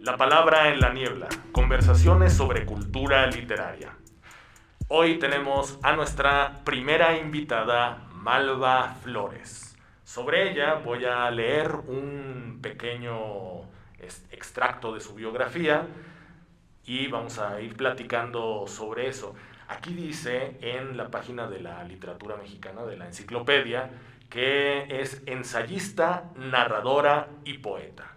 La palabra en la niebla, conversaciones sobre cultura literaria. Hoy tenemos a nuestra primera invitada, Malva Flores. Sobre ella voy a leer un pequeño extracto de su biografía y vamos a ir platicando sobre eso. Aquí dice en la página de la literatura mexicana, de la enciclopedia, que es ensayista, narradora y poeta.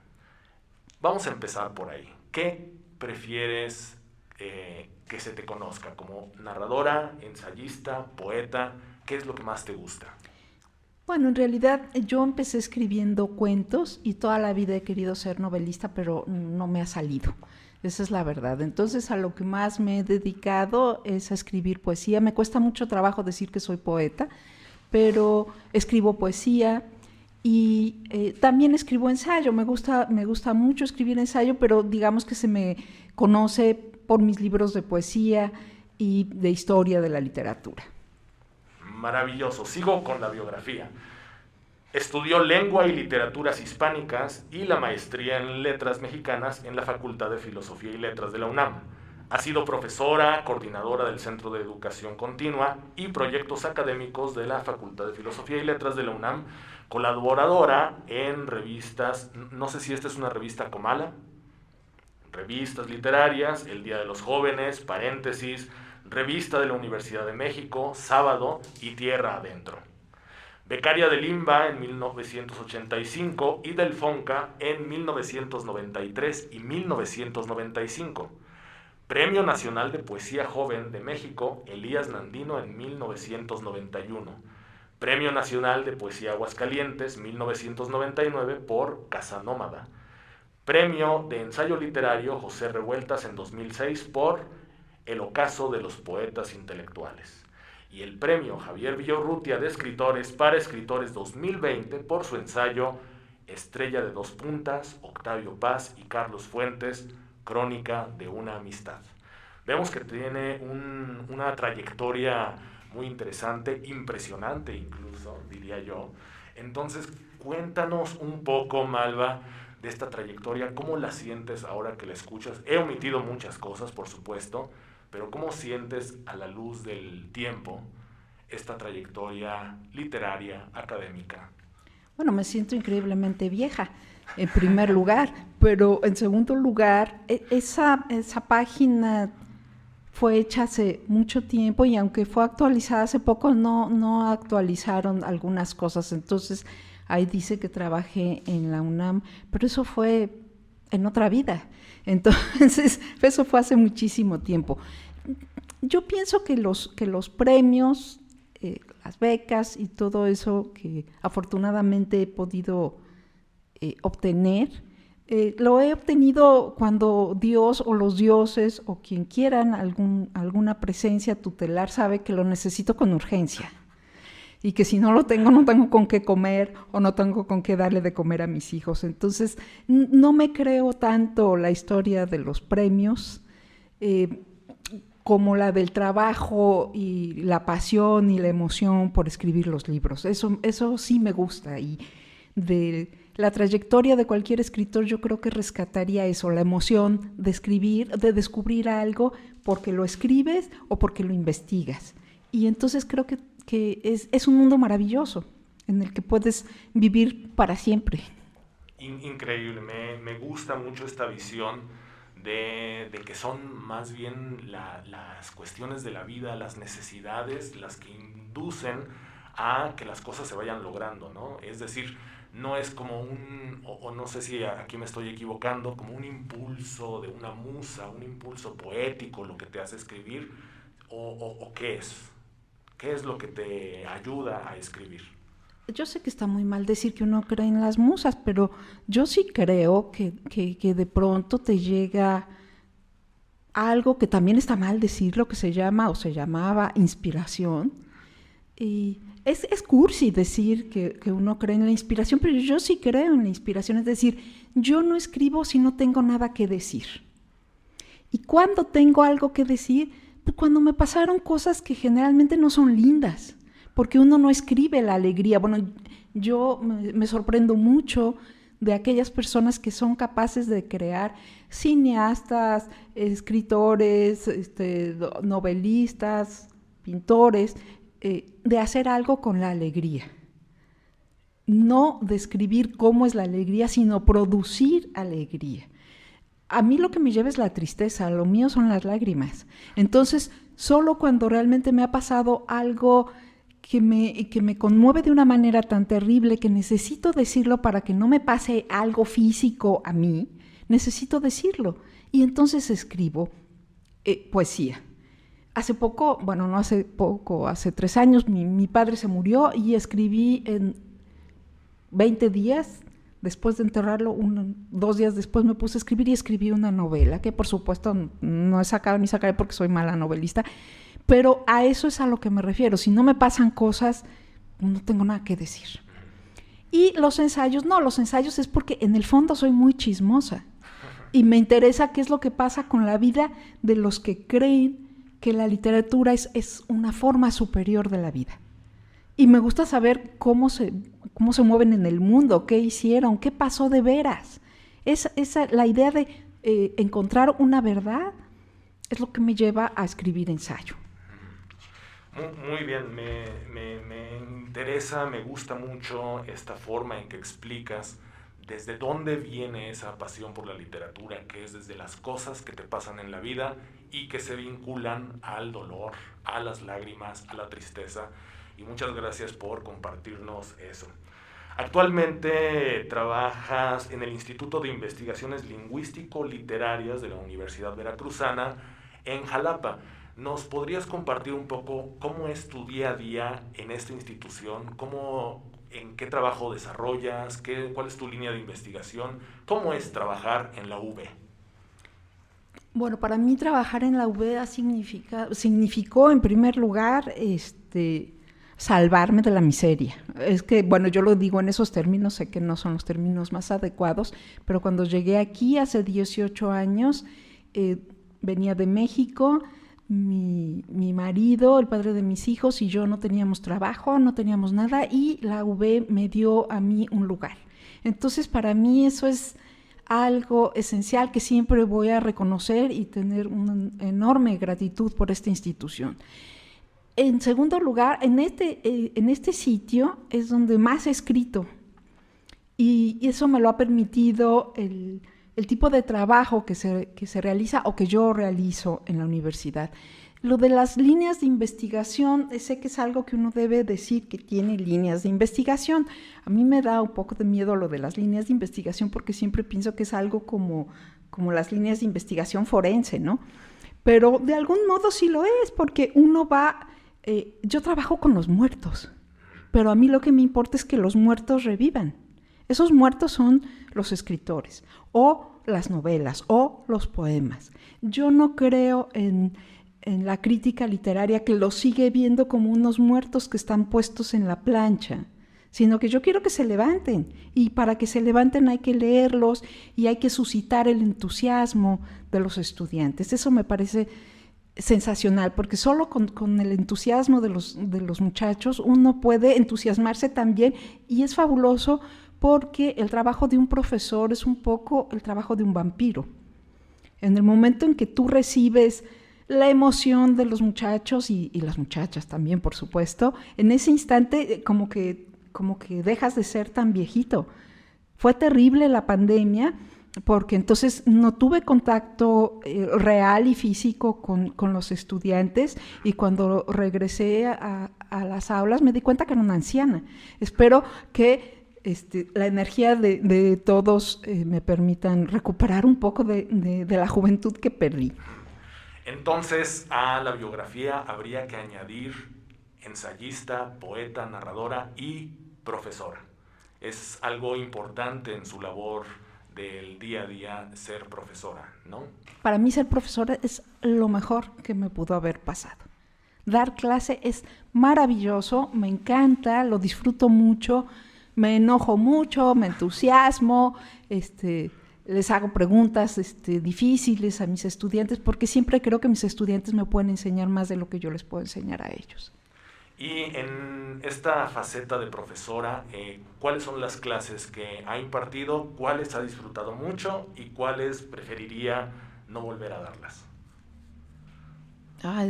Vamos a empezar por ahí. ¿Qué prefieres que se te conozca? ¿Como narradora, ensayista, poeta? ¿Qué es lo que más te gusta? Bueno, en realidad yo empecé escribiendo cuentos y toda la vida he querido ser novelista, pero no me ha salido. Esa es la verdad. Entonces, a lo que más me he dedicado es a escribir poesía. Me cuesta mucho trabajo decir que soy poeta, pero escribo poesía y también escribo ensayo. Me gusta mucho escribir ensayo, pero digamos que se me conoce por mis libros de poesía y de historia de la literatura. Maravilloso. Sigo con la biografía. Estudió lengua y literaturas hispánicas y la maestría en letras mexicanas en la Facultad de Filosofía y Letras de la UNAM. Ha sido profesora, coordinadora del Centro de Educación Continua y proyectos académicos de la Facultad de Filosofía y Letras de la UNAM, colaboradora en revistas, no sé si esta es una revista Comala, revistas literarias, El Día de los Jóvenes, Paréntesis, Revista de la Universidad de México, Sábado y Tierra Adentro. Becaria del IMBA en 1985 y del FONCA en 1993 y 1995. Premio Nacional de Poesía Joven de México, Elías Nandino en 1991. Premio Nacional de Poesía Aguascalientes, 1999 por Casa Nómada. Premio de Ensayo Literario José Revueltas en 2006 por El Ocaso de los Poetas Intelectuales. Y el Premio Javier Villaurrutia de Escritores para Escritores 2020 por su ensayo Estrella de dos puntas, Octavio Paz y Carlos Fuentes, Crónica de una amistad. Vemos que tiene una trayectoria muy interesante, impresionante incluso, diría yo. Entonces, cuéntanos un poco, Malva, de esta trayectoria, ¿cómo la sientes ahora que la escuchas? He omitido muchas cosas, por supuesto, pero ¿cómo sientes a la luz del tiempo esta trayectoria literaria, académica? Bueno, me siento increíblemente vieja, en primer lugar, pero en segundo lugar, esa página fue hecha hace mucho tiempo y aunque fue actualizada hace poco, no actualizaron algunas cosas. Entonces, ahí dice que trabajé en la UNAM, pero eso fue en otra vida. Entonces, eso fue hace muchísimo tiempo. Yo pienso que los premios, las becas y todo eso que afortunadamente he podido obtener, lo he obtenido cuando Dios o los dioses o quien quieran alguna presencia tutelar sabe que lo necesito con urgencia y que si no lo tengo, no tengo con qué comer o no tengo con qué darle de comer a mis hijos. Entonces, no me creo tanto la historia de los premios como la del trabajo y la pasión y la emoción por escribir los libros. Eso sí me gusta, y de la trayectoria de cualquier escritor yo creo que rescataría eso, la emoción de escribir, de descubrir algo porque lo escribes o porque lo investigas. Y entonces creo que es un mundo maravilloso en el que puedes vivir para siempre. Increíble, me gusta mucho esta visión de que son más bien las cuestiones de la vida, las necesidades, las que inducen a que las cosas se vayan logrando, ¿no? Es decir, no es como o no sé si aquí me estoy equivocando, como un impulso de una musa, un impulso poético lo que te hace escribir, o ¿qué es? ¿Qué es lo que te ayuda a escribir? Yo sé que está muy mal decir que uno cree en las musas, pero yo sí creo que de pronto te llega algo que también está mal decirlo, que se llama o se llamaba inspiración. Y es cursi decir que uno cree en la inspiración, pero yo sí creo en la inspiración. Es decir, yo no escribo si no tengo nada que decir. Y cuando tengo algo que decir, pues cuando me pasaron cosas que generalmente no son lindas, porque uno no escribe la alegría. Bueno, yo me sorprendo mucho de aquellas personas que son capaces de crear cineastas, escritores, novelistas, pintores, de hacer algo con la alegría. No describir cómo es la alegría, sino producir alegría. A mí lo que me lleva es la tristeza, lo mío son las lágrimas. Entonces, solo cuando realmente me ha pasado algo que me conmueve de una manera tan terrible que necesito decirlo para que no me pase algo físico a mí, necesito decirlo. Y entonces escribo poesía. Hace poco, bueno, no hace poco, hace 3 años, mi padre se murió y escribí en 20 días, después de enterrarlo, 2 días después me puse a escribir y escribí una novela, que por supuesto no he sacado ni sacaré porque soy mala novelista, pero a eso es a lo que me refiero. Si no me pasan cosas, no tengo nada que decir. Y los ensayos es porque en el fondo soy muy chismosa y me interesa qué es lo que pasa con la vida de los que creen que la literatura es una forma superior de la vida. Y me gusta saber cómo se mueven en el mundo, qué hicieron, qué pasó de veras. La idea de encontrar una verdad es lo que me lleva a escribir ensayo. Muy bien, me interesa, me gusta mucho esta forma en que explicas desde dónde viene esa pasión por la literatura, que es desde las cosas que te pasan en la vida y que se vinculan al dolor, a las lágrimas, a la tristeza. Y muchas gracias por compartirnos eso. Actualmente trabajas en el Instituto de Investigaciones Lingüístico-Literarias de la Universidad Veracruzana en Jalapa. ¿Nos podrías compartir un poco cómo es tu día a día en esta institución? ¿En qué trabajo desarrollas? ¿Cuál es tu línea de investigación? ¿Cómo es trabajar en la UB? Bueno, para mí trabajar en la UB significó en primer lugar salvarme de la miseria. Es que, bueno, yo lo digo en esos términos, sé que no son los términos más adecuados, pero cuando llegué aquí hace 18 años, venía de México, mi marido, el padre de mis hijos y yo no teníamos trabajo, no teníamos nada y la UB me dio a mí un lugar. Entonces, para mí eso es algo esencial que siempre voy a reconocer y tener una enorme gratitud por esta institución. En segundo lugar, en este sitio es donde más he escrito y eso me lo ha permitido el tipo de trabajo que se realiza o que yo realizo en la universidad. Lo de las líneas de investigación, sé que es algo que uno debe decir que tiene líneas de investigación. A mí me da un poco de miedo lo de las líneas de investigación porque siempre pienso que es algo como las líneas de investigación forense, ¿no? Pero de algún modo sí lo es, porque uno va... yo trabajo con los muertos, pero a mí lo que me importa es que los muertos revivan. Esos muertos son los escritores, o las novelas, o los poemas. Yo no creo en la crítica literaria que los sigue viendo como unos muertos que están puestos en la plancha, sino que yo quiero que se levanten, y para que se levanten hay que leerlos y hay que suscitar el entusiasmo de los estudiantes. Eso me parece sensacional, porque solo con el entusiasmo de los muchachos uno puede entusiasmarse también, y es fabuloso porque el trabajo de un profesor es un poco el trabajo de un vampiro. En el momento en que tú recibes la emoción de los muchachos y las muchachas también, por supuesto, en ese instante como que dejas de ser tan viejito. Fue terrible la pandemia, porque entonces no tuve contacto real y físico con los estudiantes, y cuando regresé a las aulas me di cuenta que era una anciana. Espero que la energía de todos me permitan recuperar un poco de la juventud que perdí. Entonces, a la biografía habría que añadir ensayista, poeta, narradora y profesora. Es algo importante en su labor del día a día ser profesora, ¿no? Para mí ser profesora es lo mejor que me pudo haber pasado. Dar clase es maravilloso, me encanta, lo disfruto mucho, me enojo mucho, me entusiasmo, les hago preguntas difíciles a mis estudiantes, porque siempre creo que mis estudiantes me pueden enseñar más de lo que yo les puedo enseñar a ellos. Y en esta faceta de profesora, ¿cuáles son las clases que ha impartido? ¿Cuáles ha disfrutado mucho? ¿Y cuáles preferiría no volver a darlas?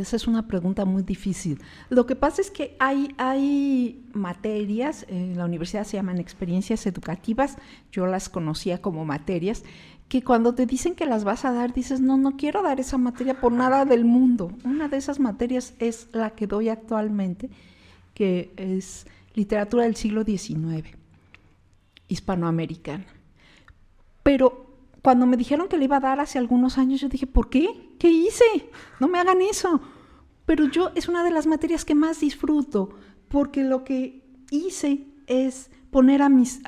Esa es una pregunta muy difícil. Lo que pasa es que hay materias, en la universidad se llaman experiencias educativas, yo las conocía como materias, que cuando te dicen que las vas a dar, dices, no quiero dar esa materia por nada del mundo. Una de esas materias es la que doy actualmente, que es literatura del siglo XIX, hispanoamericana. Pero cuando me dijeron que le iba a dar hace algunos años, yo dije, ¿por qué? ¿Qué hice? No me hagan eso. Pero es una de las materias que más disfruto, porque lo que hice es poner a mis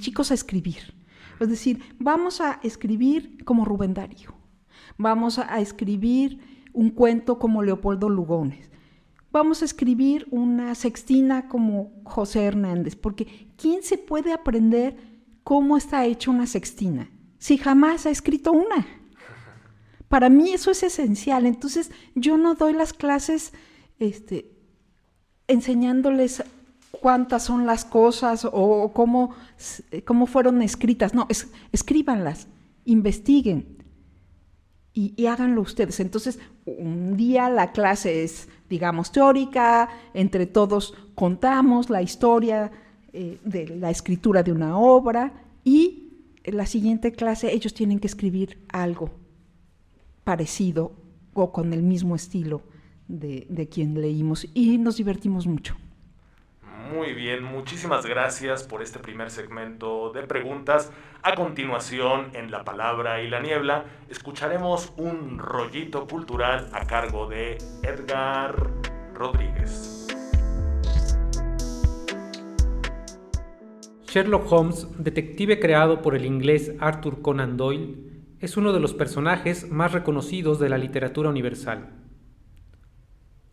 chicos a escribir. Es decir, vamos a escribir como Rubén Darío, vamos a escribir un cuento como Leopoldo Lugones, vamos a escribir una sextina como José Hernández, porque ¿quién se puede aprender cómo está hecha una sextina si jamás ha escrito una? Para mí eso es esencial. Entonces yo no doy las clases enseñándoles cuántas son las cosas o cómo fueron escritas. No, escríbanlas, investiguen y háganlo ustedes. Entonces, un día la clase es, digamos, teórica, entre todos contamos la historia de la escritura de una obra, y en la siguiente clase ellos tienen que escribir algo parecido o con el mismo estilo de quien leímos, y nos divertimos mucho. Muy bien, muchísimas gracias por este primer segmento de preguntas. A continuación, en La Palabra y la Niebla, escucharemos un rollito cultural a cargo de Edgar Rodríguez. Sherlock Holmes, detective creado por el inglés Arthur Conan Doyle, es uno de los personajes más reconocidos de la literatura universal.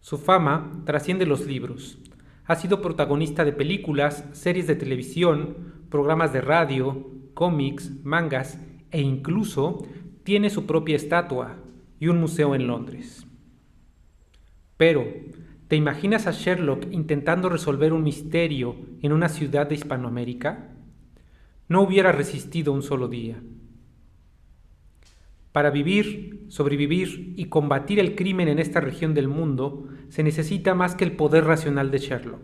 Su fama trasciende los libros. Ha sido protagonista de películas, series de televisión, programas de radio, cómics, mangas e incluso tiene su propia estatua y un museo en Londres. Pero, ¿te imaginas a Sherlock intentando resolver un misterio en una ciudad de Hispanoamérica? No hubiera resistido un solo día. Para vivir, sobrevivir y combatir el crimen en esta región del mundo, se necesita más que el poder racional de Sherlock.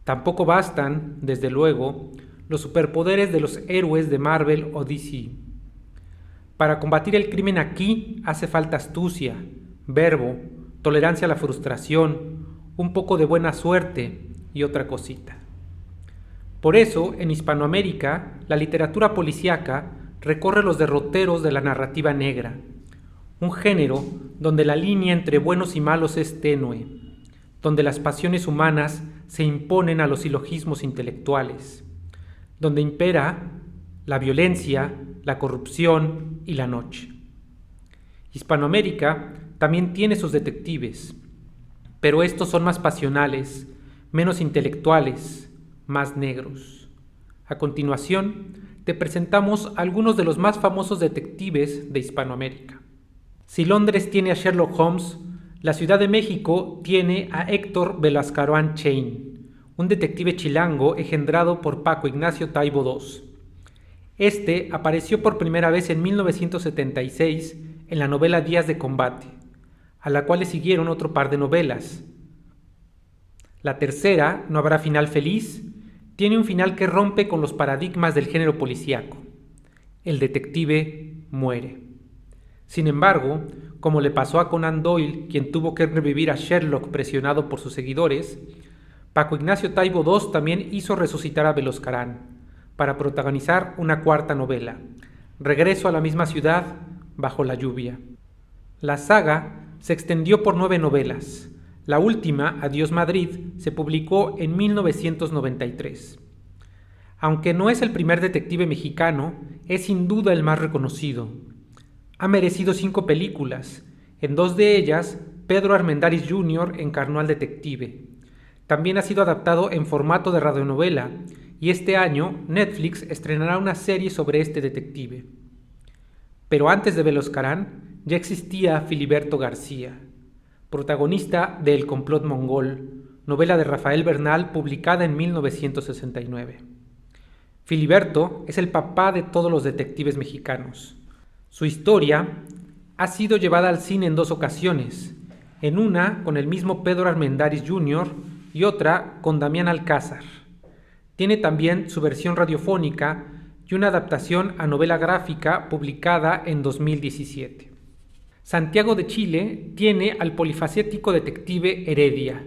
Tampoco bastan, desde luego, los superpoderes de los héroes de Marvel o DC. Para combatir el crimen aquí hace falta astucia, verbo, tolerancia a la frustración, un poco de buena suerte y otra cosita. Por eso, en Hispanoamérica, la literatura policíaca recorre los derroteros de la narrativa negra, un género donde la línea entre buenos y malos es tenue, donde las pasiones humanas se imponen a los silogismos intelectuales, donde impera la violencia, la corrupción y la noche. Hispanoamérica también tiene sus detectives, pero estos son más pasionales, menos intelectuales, más negros. A continuación, te presentamos algunos de los más famosos detectives de Hispanoamérica. Si Londres tiene a Sherlock Holmes, la Ciudad de México tiene a Héctor Belascaroán Chain, un detective chilango engendrado por Paco Ignacio Taibo II. Este apareció por primera vez en 1976 en la novela Días de Combate, a la cual le siguieron otro par de novelas. La tercera, No habrá final feliz, tiene un final que rompe con los paradigmas del género policíaco. El detective muere. Sin embargo, como le pasó a Conan Doyle, quien tuvo que revivir a Sherlock presionado por sus seguidores, Paco Ignacio Taibo II también hizo resucitar a Beloscarán para protagonizar una cuarta novela, Regreso a la misma ciudad, bajo la lluvia. La saga se extendió por 9 novelas. La última, Adiós Madrid, se publicó en 1993. Aunque no es el primer detective mexicano, es sin duda el más reconocido. Ha merecido 5 películas. En 2 de ellas, Pedro Armendáriz Jr. encarnó al detective. También ha sido adaptado en formato de radionovela, y este año Netflix estrenará una serie sobre este detective. Pero antes de Beloscarán, ya existía Filiberto García, protagonista de El complot mongol, novela de Rafael Bernal publicada en 1969. Filiberto es el papá de todos los detectives mexicanos. Su historia ha sido llevada al cine en 2 ocasiones, en una con el mismo Pedro Armendáriz Jr. y otra con Damián Alcázar. Tiene también su versión radiofónica y una adaptación a novela gráfica publicada en 2017. Santiago de Chile tiene al polifacético detective Heredia,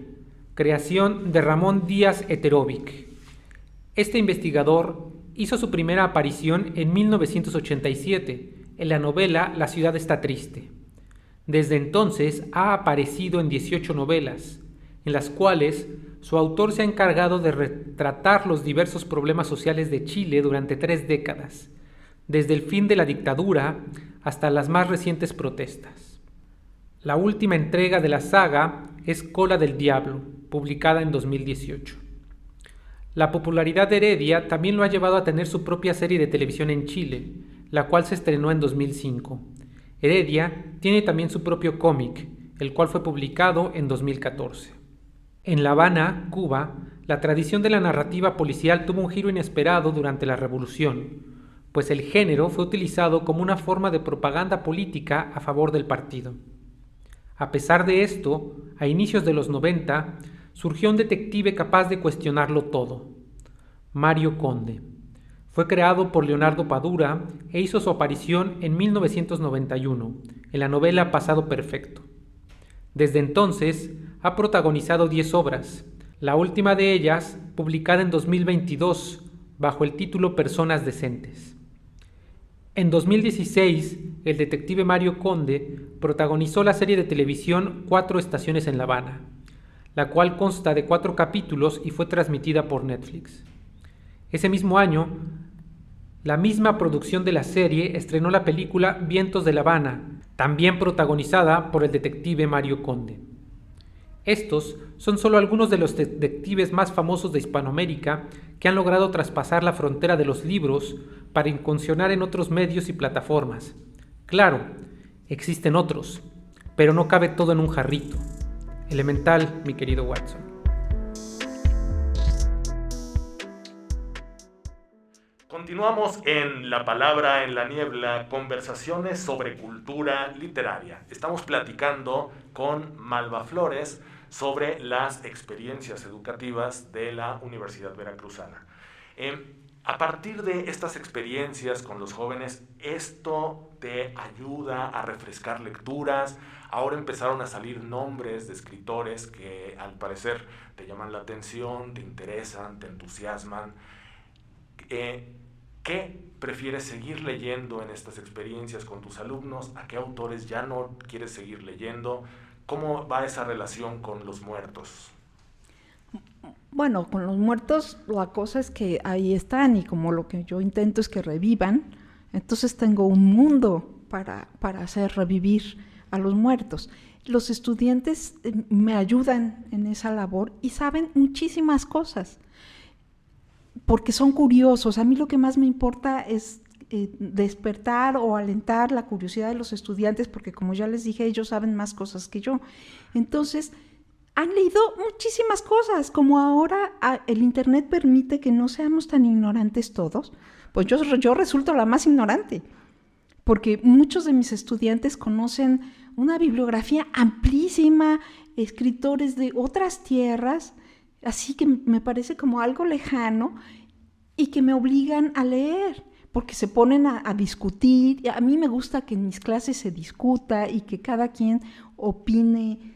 creación de Ramón Díaz Heterovic. Este investigador hizo su primera aparición en 1987 en la novela La ciudad está triste. Desde entonces ha aparecido en 18 novelas, en las cuales su autor se ha encargado de retratar los diversos problemas sociales de Chile durante 3 décadas, desde el fin de la dictadura hasta las más recientes protestas. La última entrega de la saga es Cola del Diablo, publicada en 2018. La popularidad de Heredia también lo ha llevado a tener su propia serie de televisión en Chile, la cual se estrenó en 2005. Heredia tiene también su propio cómic, el cual fue publicado en 2014. En La Habana, Cuba, la tradición de la narrativa policial tuvo un giro inesperado durante la Revolución, pues el género fue utilizado como una forma de propaganda política a favor del partido. A pesar de esto, a inicios de los 90, surgió un detective capaz de cuestionarlo todo, Mario Conde. Fue creado por Leonardo Padura e hizo su aparición en 1991, en la novela Pasado Perfecto. Desde entonces, ha protagonizado 10 obras, la última de ellas publicada en 2022 bajo el título Personas Decentes. En 2016, el detective Mario Conde protagonizó la serie de televisión 4 estaciones en La Habana, la cual consta de 4 capítulos y fue transmitida por Netflix. Ese mismo año, la misma producción de la serie estrenó la película Vientos de La Habana, también protagonizada por el detective Mario Conde. Estos son solo algunos de los detectives más famosos de Hispanoamérica que han logrado traspasar la frontera de los libros para incursionar en otros medios y plataformas. Claro, existen otros, pero no cabe todo en un jarrito. Elemental, mi querido Watson. Continuamos en La Palabra en la Niebla, conversaciones sobre cultura literaria. Estamos platicando con Malva Flores sobre las experiencias educativas de la Universidad Veracruzana. A partir de estas experiencias con los jóvenes, ¿esto te ayuda a refrescar lecturas? Ahora empezaron a salir nombres de escritores que al parecer te llaman la atención, te interesan, te entusiasman. ¿Qué prefieres seguir leyendo en estas experiencias con tus alumnos? ¿A qué autores ya no quieres seguir leyendo? ¿Cómo va esa relación con los muertos? Bueno, con los muertos la cosa es que ahí están y como lo que yo intento es que revivan, entonces tengo un mundo para hacer revivir a los muertos. Los estudiantes me ayudan en esa labor y saben muchísimas cosas, porque son curiosos. A mí lo que más me importa es despertar o alentar la curiosidad de los estudiantes, porque como ya les dije, ellos saben más cosas que yo. Entonces, han leído muchísimas cosas, como ahora el internet permite que no seamos tan ignorantes todos, pues yo resulto la más ignorante, porque muchos de mis estudiantes conocen una bibliografía amplísima, escritores de otras tierras, así que me parece como algo lejano y que me obligan a leer, porque se ponen a discutir. A mí me gusta que en mis clases se discuta y que cada quien opine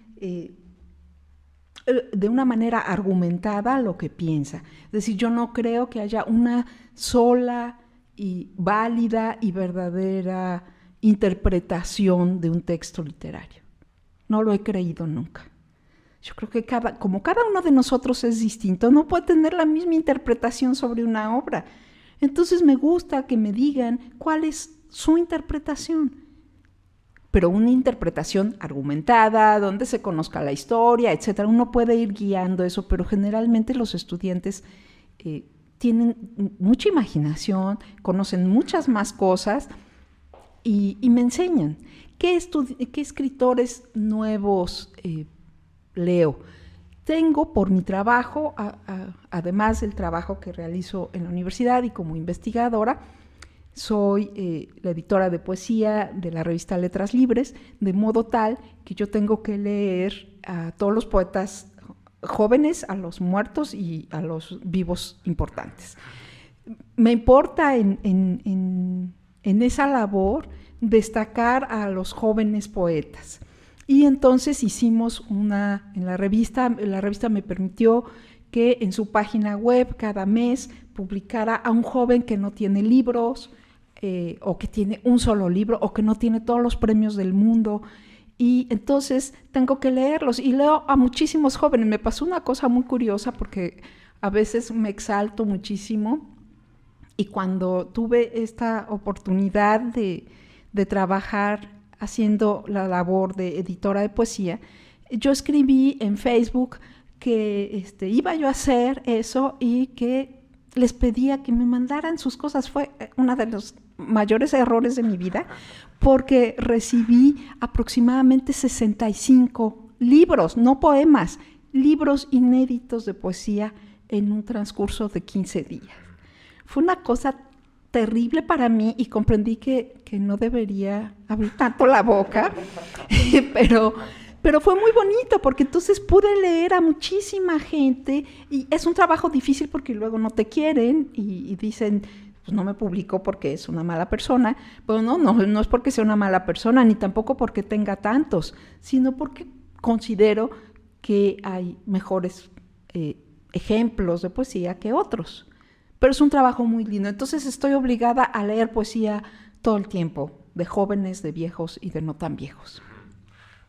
de una manera argumentada lo que piensa. Es decir, yo no creo que haya una sola y válida y verdadera interpretación de un texto literario. No lo he creído nunca. Yo creo que como cada uno de nosotros es distinto, no puede tener la misma interpretación sobre una obra. Entonces me gusta que me digan cuál es su interpretación, pero una interpretación argumentada, donde se conozca la historia, etc. Uno puede ir guiando eso, pero generalmente los estudiantes tienen mucha imaginación, conocen muchas más cosas y me enseñan. ¿Qué escritores nuevos leo? tengo por mi trabajo, además del trabajo que realizo en la universidad y como investigadora, soy la editora de poesía de la revista Letras Libres, de modo tal que yo tengo que leer a todos los poetas jóvenes, a los muertos y a los vivos importantes. Me importa en esa labor destacar a los jóvenes poetas. Y entonces hicimos en la revista me permitió que en su página web cada mes publicara a un joven que no tiene libros, o que tiene un solo libro, o que no tiene todos los premios del mundo. Y entonces tengo que leerlos, y leo a muchísimos jóvenes. Me pasó una cosa muy curiosa, porque a veces me exalto muchísimo, y cuando tuve esta oportunidad de trabajar haciendo la labor de editora de poesía, yo escribí en Facebook que iba yo a hacer eso y que les pedía que me mandaran sus cosas. Fue uno de los mayores errores de mi vida, porque recibí aproximadamente 65 libros, no poemas, libros inéditos de poesía en un transcurso de 15 días. Fue una cosa terrible para mí, y comprendí que no debería abrir tanto la boca, pero fue muy bonito, porque entonces pude leer a muchísima gente, y es un trabajo difícil porque luego no te quieren y dicen, pues no me publicó porque es una mala persona. Pero no es porque sea una mala persona, ni tampoco porque tenga tantos, sino porque considero que hay mejores ejemplos de poesía que otros. Pero es un trabajo muy lindo. Entonces estoy obligada a leer poesía todo el tiempo, de jóvenes, de viejos y de no tan viejos.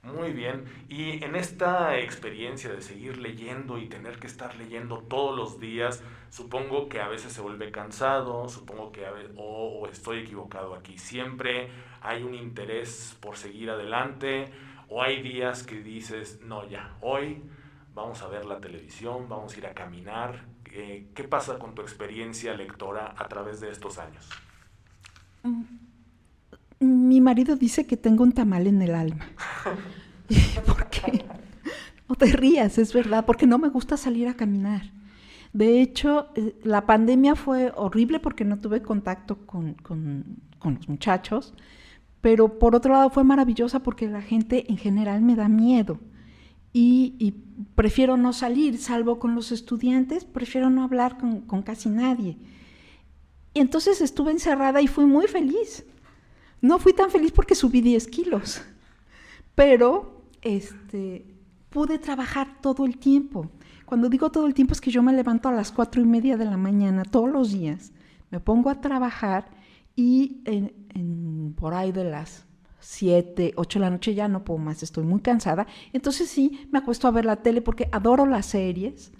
Muy bien. Y en esta experiencia de seguir leyendo y tener que estar leyendo todos los días, supongo que a veces se vuelve cansado, supongo que o estoy equivocado aquí. Siempre hay un interés por seguir adelante, o hay días que dices, no, ya, hoy vamos a ver la televisión, vamos a ir a caminar. ¿Qué pasa con tu experiencia lectora a través de estos años? Mi marido dice que tengo un tamal en el alma. ¿Por qué? No te rías, es verdad, porque no me gusta salir a caminar. De hecho, la pandemia fue horrible porque no tuve contacto con los muchachos, pero por otro lado fue maravillosa porque la gente en general me da miedo. Y prefiero no salir, salvo con los estudiantes, prefiero no hablar con casi nadie. Y entonces estuve encerrada y fui muy feliz. No fui tan feliz porque subí 10 kilos, pero pude trabajar todo el tiempo. Cuando digo todo el tiempo es que yo me levanto a las 4:30 de la mañana todos los días, me pongo a trabajar, y por ahí de las 7, 8 de la noche ya no puedo más, estoy muy cansada. Entonces sí, me acuesto a ver la tele porque adoro las series,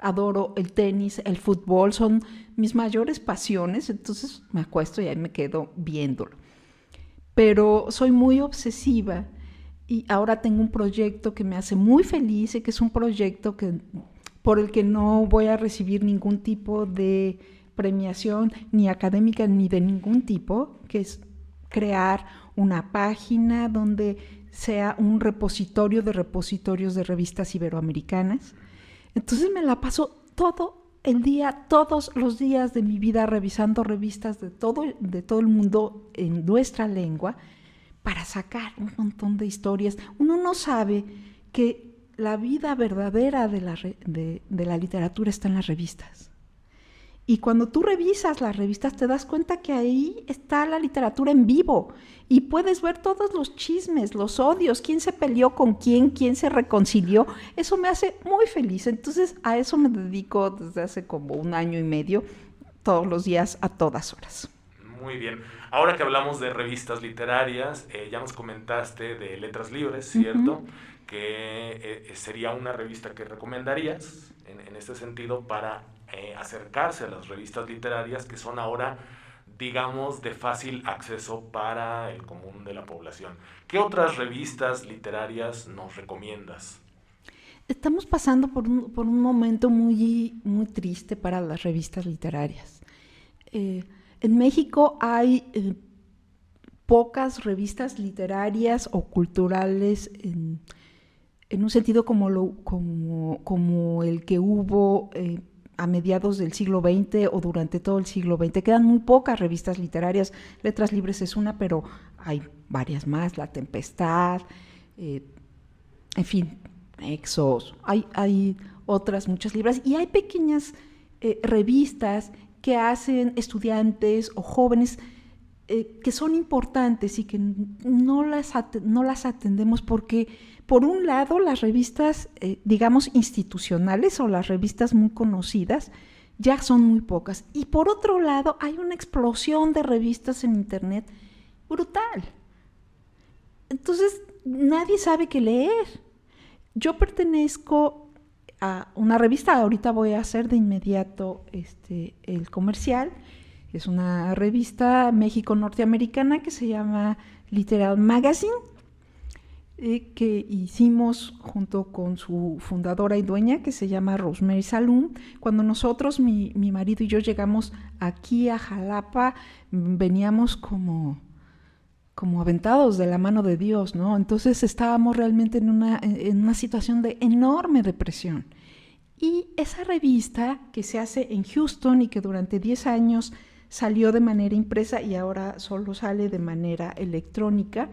adoro el tenis, el fútbol, son mis mayores pasiones. Entonces me acuesto y ahí me quedo viéndolo. Pero soy muy obsesiva, y ahora tengo un proyecto que me hace muy feliz, y que es un proyecto por el que no voy a recibir ningún tipo de premiación, ni académica ni de ningún tipo, que es crear una página donde sea un repositorio de repositorios de revistas iberoamericanas. Entonces me la paso todo el día, todos los días de mi vida, revisando revistas de todo el mundo en nuestra lengua, para sacar un montón de historias. Uno no sabe que la vida verdadera de la literatura está en las revistas. Y cuando tú revisas las revistas te das cuenta que ahí está la literatura en vivo, y puedes ver todos los chismes, los odios, quién se peleó con quién se reconcilió. Eso me hace muy feliz. Entonces a eso me dedico desde hace como 1 año y medio, todos los días, a todas horas. Muy bien. Ahora que hablamos de revistas literarias, ya nos comentaste de Letras Libres, ¿cierto? Uh-huh. Que sería una revista que recomendarías en este sentido para acercarse a las revistas literarias que son ahora, digamos, de fácil acceso para el común de la población. ¿Qué otras revistas literarias nos recomiendas? Estamos pasando por un momento muy, muy triste para las revistas literarias. En México hay pocas revistas literarias o culturales en un sentido como el que hubo a mediados del siglo XX o durante todo el siglo XX. Quedan muy pocas revistas literarias. Letras Libres es una, pero hay varias más, La Tempestad, en fin, Exos, hay otras muchas libros, y hay pequeñas revistas que hacen estudiantes o jóvenes que son importantes y que no las atendemos porque, por un lado, las revistas, digamos, institucionales o las revistas muy conocidas ya son muy pocas, y por otro lado hay una explosión de revistas en internet brutal. Entonces nadie sabe qué leer. Yo pertenezco a una revista, ahorita voy a hacer de inmediato el comercial. Es una revista México-norteamericana que se llama Literal Magazine, que hicimos junto con su fundadora y dueña, que se llama Rosemary Salum. Cuando nosotros, mi marido y yo, llegamos aquí a Jalapa, veníamos como aventados de la mano de Dios, ¿no? Entonces estábamos realmente en una situación de enorme depresión. Y esa revista, que se hace en Houston y que durante 10 años salió de manera impresa y ahora solo sale de manera electrónica,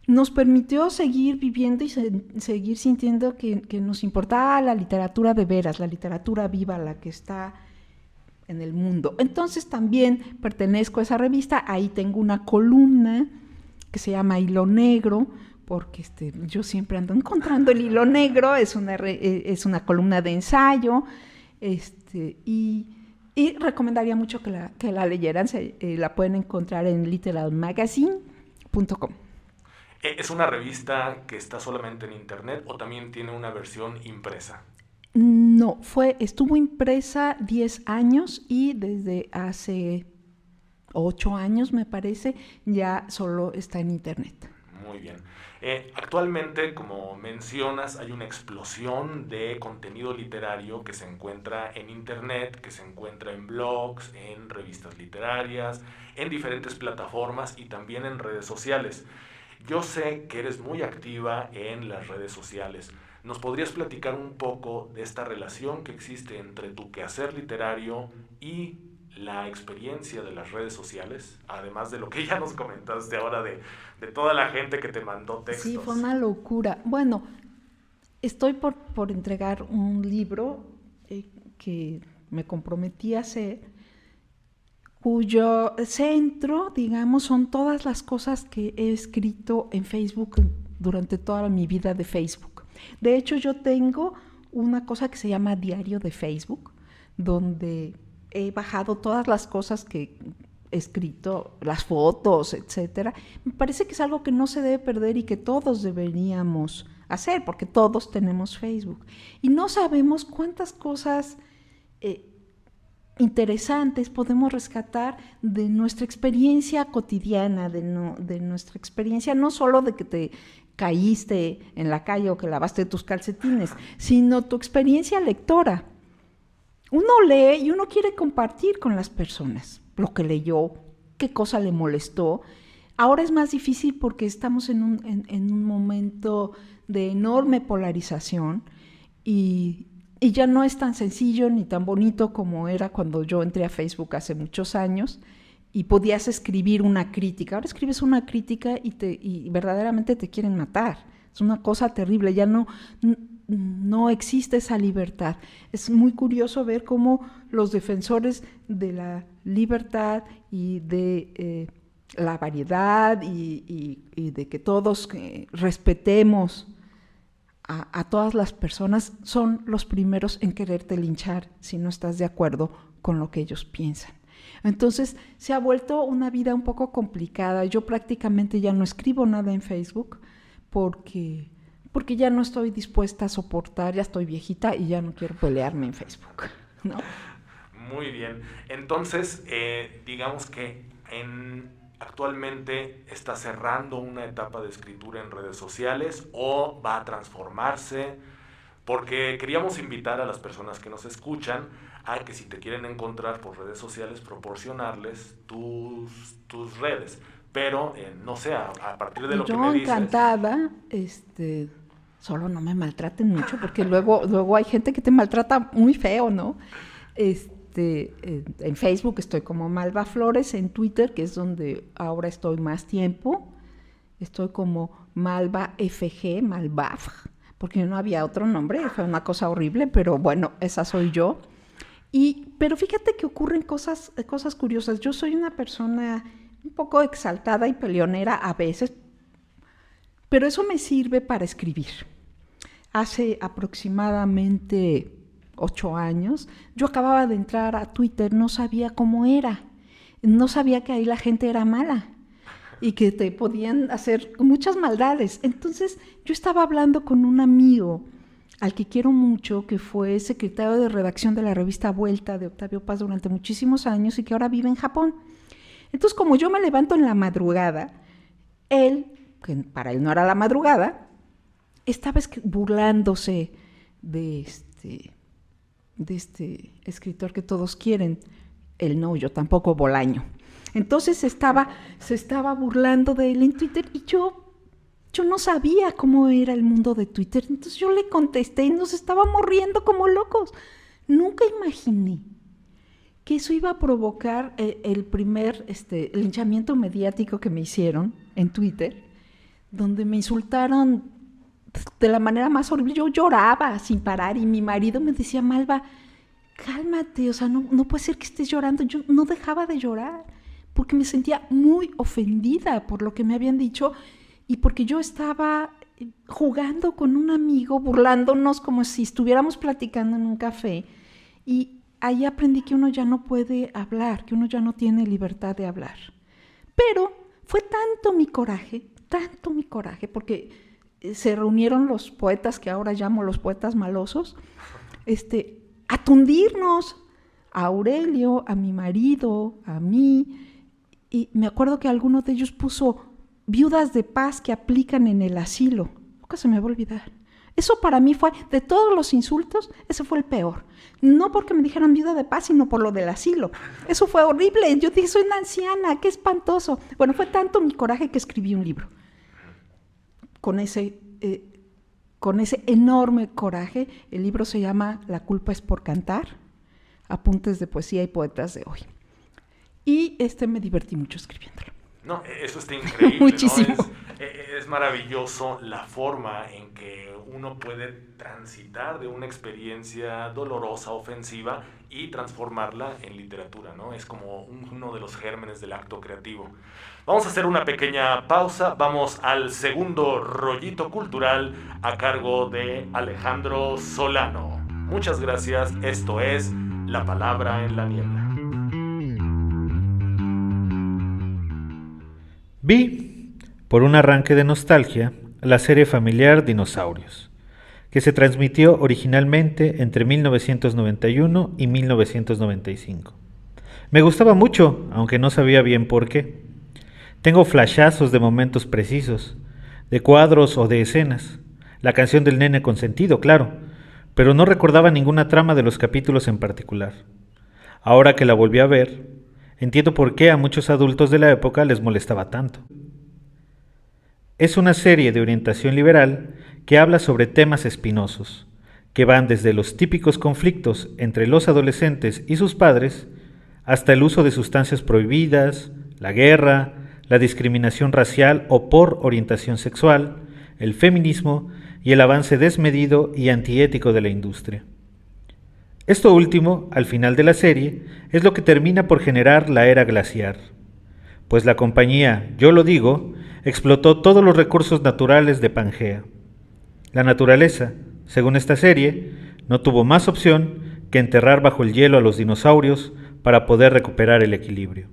nos permitió seguir viviendo y seguir sintiendo que nos importaba la literatura de veras, la literatura viva, la que está en el mundo. Entonces también pertenezco a esa revista. Ahí tengo una columna que se llama Hilo Negro, porque yo siempre ando encontrando el hilo negro. Es una columna de ensayo, y recomendaría mucho que la leyeran. La pueden encontrar en literalmagazine.com. ¿Es una revista que está solamente en internet o también tiene una versión impresa? No, estuvo impresa 10 años y desde hace 8 años, me parece, ya solo está en internet. Muy bien. Actualmente, como mencionas, hay una explosión de contenido literario que se encuentra en internet, que se encuentra en blogs, en revistas literarias, en diferentes plataformas y también en redes sociales. Yo sé que eres muy activa en las redes sociales. ¿Nos podrías platicar un poco de esta relación que existe entre tu quehacer literario y la experiencia de las redes sociales? Además de lo que ya nos comentaste ahora de toda la gente que te mandó textos. Sí, fue una locura. Bueno, estoy por entregar un libro que me comprometí a hacer, cuyo centro, digamos, son todas las cosas que he escrito en Facebook durante toda mi vida de Facebook. De hecho, yo tengo una cosa que se llama Diario de Facebook, donde he bajado todas las cosas que he escrito, las fotos, etcétera. Me parece que es algo que no se debe perder y que todos deberíamos hacer, porque todos tenemos Facebook. Y no sabemos cuántas cosas interesantes podemos rescatar de nuestra experiencia cotidiana, de nuestra experiencia, no solo de que te caíste en la calle o que lavaste tus calcetines, sino tu experiencia lectora. Uno lee y uno quiere compartir con las personas lo que leyó, qué cosa le molestó. Ahora es más difícil porque estamos en un momento de enorme polarización y ya no es tan sencillo ni tan bonito como era cuando yo entré a Facebook hace muchos años y podías escribir una crítica. Ahora escribes una crítica y verdaderamente te quieren matar. Es una cosa terrible, ya no existe esa libertad. Es muy curioso ver cómo los defensores de la libertad y de la variedad y de que todos respetemos a todas las personas son los primeros en quererte linchar si no estás de acuerdo con lo que ellos piensan. Entonces se ha vuelto una vida un poco complicada. Yo prácticamente ya no escribo nada en Facebook porque ya no estoy dispuesta a soportar, ya estoy viejita y ya no quiero pelearme en Facebook, ¿no? Muy bien. Entonces, digamos que actualmente está cerrando una etapa de escritura en redes sociales o va a transformarse, porque queríamos invitar a las personas que nos escuchan a que si te quieren encontrar por redes sociales, proporcionarles tus redes. Pero, no sé, a partir de lo que me dices... Yo encantada, Solo no me maltraten mucho, porque luego hay gente que te maltrata muy feo, ¿no? En Facebook estoy como Malva Flores, en Twitter, que es donde ahora estoy más tiempo, estoy como Malva FG, Malvaf, porque no había otro nombre, fue una cosa horrible, pero bueno, esa soy yo. Pero fíjate que ocurren cosas curiosas. Yo soy una persona un poco exaltada y peleonera a veces, pero eso me sirve para escribir. Hace aproximadamente 8 años, yo acababa de entrar a Twitter, no sabía cómo era, no sabía que ahí la gente era mala y que te podían hacer muchas maldades. Entonces yo estaba hablando con un amigo al que quiero mucho, que fue secretario de redacción de la revista Vuelta de Octavio Paz durante muchísimos años y que ahora vive en Japón. Entonces, como yo me levanto en la madrugada, él, que para él no era la madrugada, estaba burlándose de este escritor que todos quieren. Él no, yo tampoco, Bolaño. Entonces se estaba burlando de él en Twitter y yo no sabía cómo era el mundo de Twitter. Entonces yo le contesté y nos estábamos riendo como locos. Nunca imaginé que eso iba a provocar el primer linchamiento mediático que me hicieron en Twitter, donde me insultaron de la manera más horrible. Yo lloraba sin parar y mi marido me decía, Malva, cálmate, o sea, no puede ser que estés llorando. Yo no dejaba de llorar porque me sentía muy ofendida por lo que me habían dicho y porque yo estaba jugando con un amigo, burlándonos como si estuviéramos platicando en un café, y ahí aprendí que uno ya no puede hablar, que uno ya no tiene libertad de hablar. Pero fue tanto mi coraje, porque se reunieron los poetas que ahora llamo los poetas malosos, a tundirnos, a Aurelio, a mi marido, a mí, y me acuerdo que alguno de ellos puso viudas de paz que aplican en el asilo. Nunca se me va a olvidar. Eso para mí fue, de todos los insultos, ese fue el peor. No porque me dijeran viuda de paz, sino por lo del asilo. Eso fue horrible. Yo dije, soy una anciana, qué espantoso. Bueno, fue tanto mi coraje que escribí un libro. Con ese enorme coraje, el libro se llama La culpa es por cantar, apuntes de poesía y poetas de hoy. Y me divertí mucho escribiéndolo. No, eso está increíble. Muchísimo. ¿No? Es maravilloso la forma en que uno puede transitar de una experiencia dolorosa, ofensiva, y transformarla en literatura, ¿no? Es como uno de los gérmenes del acto creativo. Vamos a hacer una pequeña pausa, vamos al segundo rollito cultural a cargo de Alejandro Solano. Muchas gracias, esto es La Palabra en la Niebla. Vi, por un arranque de nostalgia, la serie familiar Dinosaurios, que se transmitió originalmente entre 1991 y 1995. Me gustaba mucho, aunque no sabía bien por qué. Tengo flashazos de momentos precisos, de cuadros o de escenas, la canción del nene consentido, claro, pero no recordaba ninguna trama de los capítulos en particular. Ahora que la volví a ver, entiendo por qué a muchos adultos de la época les molestaba tanto. Es una serie de orientación liberal que habla sobre temas espinosos, que van desde los típicos conflictos entre los adolescentes y sus padres, hasta el uso de sustancias prohibidas, la guerra, la discriminación racial o por orientación sexual, el feminismo y el avance desmedido y antiético de la industria. Esto último, al final de la serie, es lo que termina por generar la era glaciar, pues la compañía Yo Lo Digo explotó todos los recursos naturales de Pangea. La naturaleza, según esta serie, no tuvo más opción que enterrar bajo el hielo a los dinosaurios para poder recuperar el equilibrio.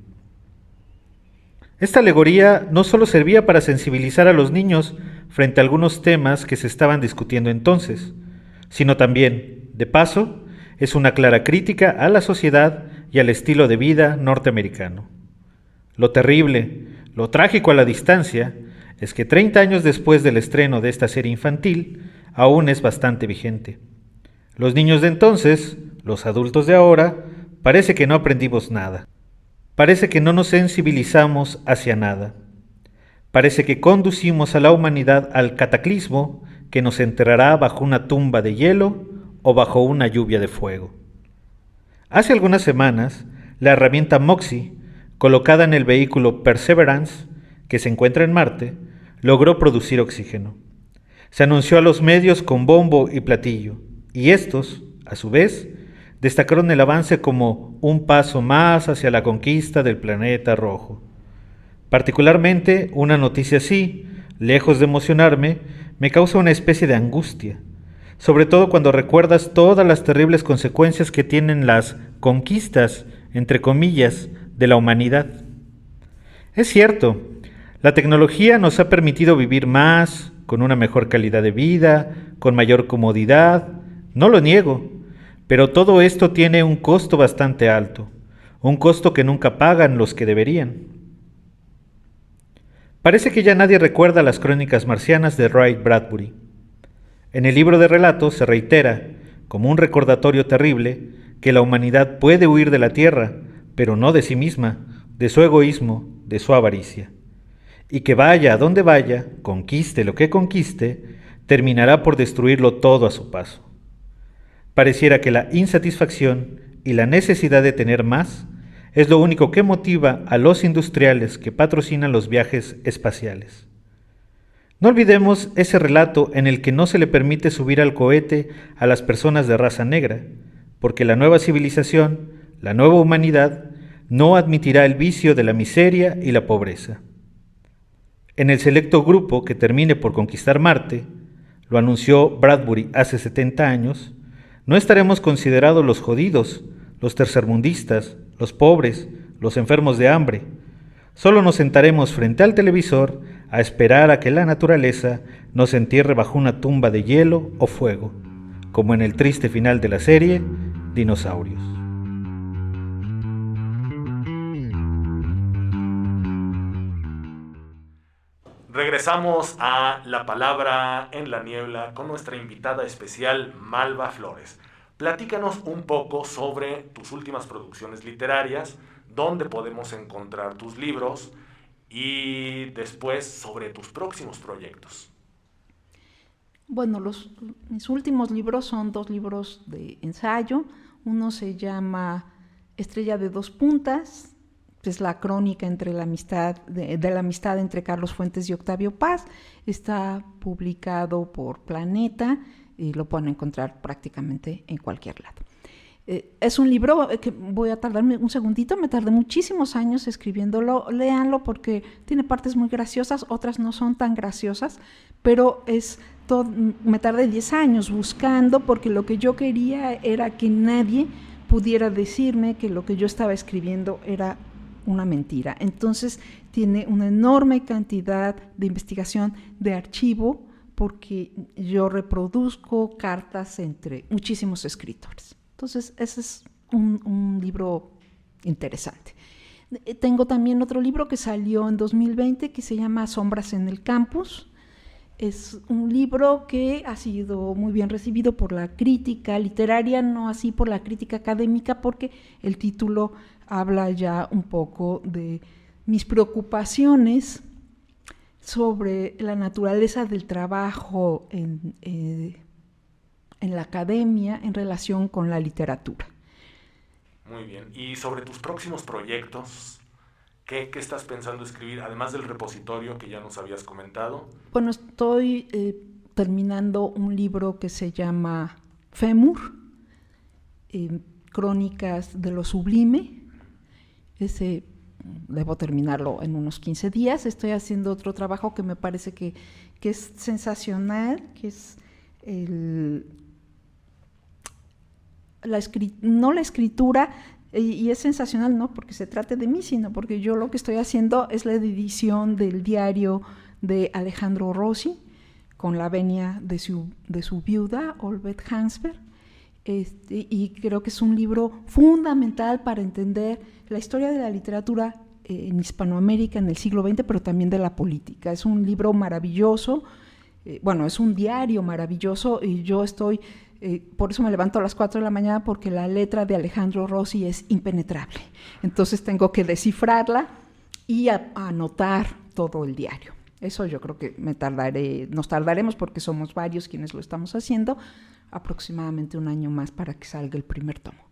Esta alegoría no solo servía para sensibilizar a los niños frente a algunos temas que se estaban discutiendo entonces, sino también, de paso, es una clara crítica a la sociedad y al estilo de vida norteamericano. Lo terrible, lo trágico a la distancia, es que 30 años después del estreno de esta serie infantil, aún es bastante vigente. Los niños de entonces, los adultos de ahora, parece que no aprendimos nada. Parece que no nos sensibilizamos hacia nada. Parece que conducimos a la humanidad al cataclismo que nos enterrará bajo una tumba de hielo o bajo una lluvia de fuego. Hace algunas semanas, la herramienta MOXIE, colocada en el vehículo Perseverance, que se encuentra en Marte, logró producir oxígeno. Se anunció a los medios con bombo y platillo, y estos, a su vez, destacaron el avance como un paso más hacia la conquista del planeta rojo. Particularmente, una noticia así, lejos de emocionarme, me causa una especie de angustia, sobre todo cuando recuerdas todas las terribles consecuencias que tienen las conquistas, entre comillas, de la humanidad. Es cierto, la tecnología nos ha permitido vivir más, con una mejor calidad de vida, con mayor comodidad, no lo niego, pero todo esto tiene un costo bastante alto, un costo que nunca pagan los que deberían. Parece que ya nadie recuerda las crónicas marcianas de Ray Bradbury. En el libro de relatos se reitera, como un recordatorio terrible, que la humanidad puede huir de la Tierra, pero no de sí misma, de su egoísmo, de su avaricia. Y que vaya a donde vaya, conquiste lo que conquiste, terminará por destruirlo todo a su paso. Pareciera que la insatisfacción y la necesidad de tener más es lo único que motiva a los industriales que patrocinan los viajes espaciales. No olvidemos ese relato en el que no se le permite subir al cohete a las personas de raza negra, porque la nueva civilización, la nueva humanidad, no admitirá el vicio de la miseria y la pobreza. En el selecto grupo que termine por conquistar Marte, lo anunció Bradbury hace 70 años, no estaremos considerados los jodidos, los tercermundistas, los pobres, los enfermos de hambre. Solo nos sentaremos frente al televisor a esperar a que la naturaleza nos entierre bajo una tumba de hielo o fuego, como en el triste final de la serie Dinosaurios. Regresamos a La Palabra en la Niebla con nuestra invitada especial, Malva Flores. Platícanos un poco sobre tus últimas producciones literarias, dónde podemos encontrar tus libros y después sobre tus próximos proyectos. Bueno, mis últimos libros son 2 libros de ensayo. Uno se llama Estrella de dos puntas, que es la crónica entre la amistad de la amistad entre Carlos Fuentes y Octavio Paz. Está publicado por Planeta y lo pueden encontrar prácticamente en cualquier lado. Es un libro que voy a tardarme un segundito, me tardé muchísimos años escribiéndolo, léanlo porque tiene partes muy graciosas, otras no son tan graciosas, pero me tardé 10 años buscando porque lo que yo quería era que nadie pudiera decirme que lo que yo estaba escribiendo era una mentira. Entonces tiene una enorme cantidad de investigación de archivo porque yo reproduzco cartas entre muchísimos escritores. Entonces, ese es un libro interesante. Tengo también otro libro que salió en 2020 que se llama Sombras en el Campus. Es un libro que ha sido muy bien recibido por la crítica literaria, no así por la crítica académica, porque el título habla ya un poco de mis preocupaciones sobre la naturaleza del trabajo en la academia en relación con la literatura. Muy bien. Y sobre tus próximos proyectos, ¿qué estás pensando escribir, además del repositorio que ya nos habías comentado? Bueno, estoy terminando un libro que se llama Fémur, Crónicas de lo Sublime. Ese debo terminarlo en unos 15 días. Estoy haciendo otro trabajo que me parece que es sensacional, que es no la escritura, y es sensacional no porque se trate de mí, sino porque yo lo que estoy haciendo es la edición del diario de Alejandro Rossi, con la venia de su viuda, Olbeth Hansberg, y creo que es un libro fundamental para entender la historia de la literatura en Hispanoamérica en el siglo XX, pero también de la política. Es un libro maravilloso, es un diario maravilloso, y yo estoy, por eso me levanto a las 4 de la mañana, porque la letra de Alejandro Rossi es impenetrable. Entonces tengo que descifrarla y anotar todo el diario. Eso yo creo que nos tardaremos porque somos varios quienes lo estamos haciendo, aproximadamente un año más para que salga el primer tomo.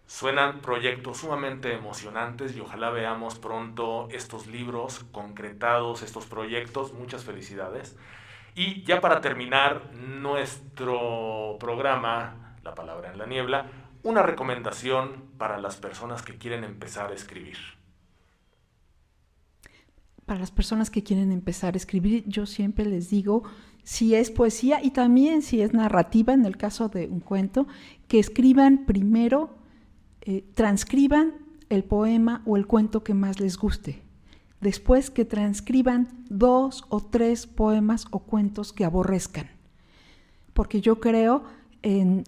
Suenan proyectos sumamente emocionantes y ojalá veamos pronto estos libros concretados, estos proyectos. Muchas felicidades. Y ya para terminar nuestro programa, La Palabra en la Niebla, una recomendación para las personas que quieren empezar a escribir. Para las personas que quieren empezar a escribir, yo siempre les digo, si es poesía y también si es narrativa, en el caso de un cuento, que escriban primero, transcriban el poema o el cuento que más les guste. Después que transcriban 2 o 3 poemas o cuentos que aborrezcan. Porque yo creo en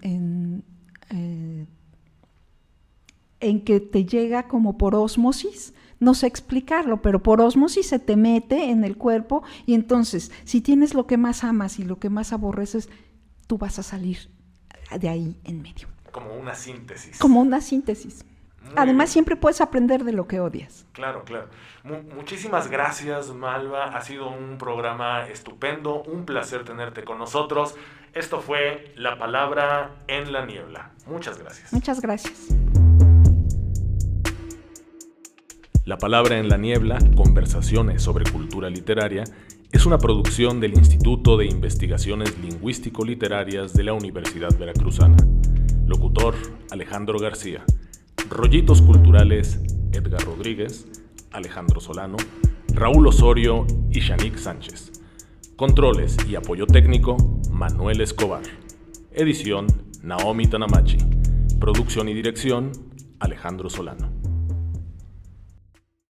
que te llega como por ósmosis, no sé explicarlo, pero por ósmosis se te mete en el cuerpo y entonces, si tienes lo que más amas y lo que más aborreces, tú vas a salir de ahí en medio. Como una síntesis. Como una síntesis. Muy Además, bien. siempre puedes aprender de lo que odias. Claro, claro. Muchísimas gracias, Malva. Ha sido un programa estupendo. Un placer tenerte con nosotros. Esto fue La Palabra en la Niebla. Muchas gracias. Muchas gracias. La Palabra en la Niebla, conversaciones sobre cultura literaria, es una producción del Instituto de Investigaciones Lingüístico-Literarias de la Universidad Veracruzana. Locutor, Alejandro García. Rollitos culturales, Edgar Rodríguez, Alejandro Solano, Raúl Osorio y Shanique Sánchez. Controles y apoyo técnico, Manuel Escobar. Edición, Naomi Tanamachi. Producción y dirección, Alejandro Solano.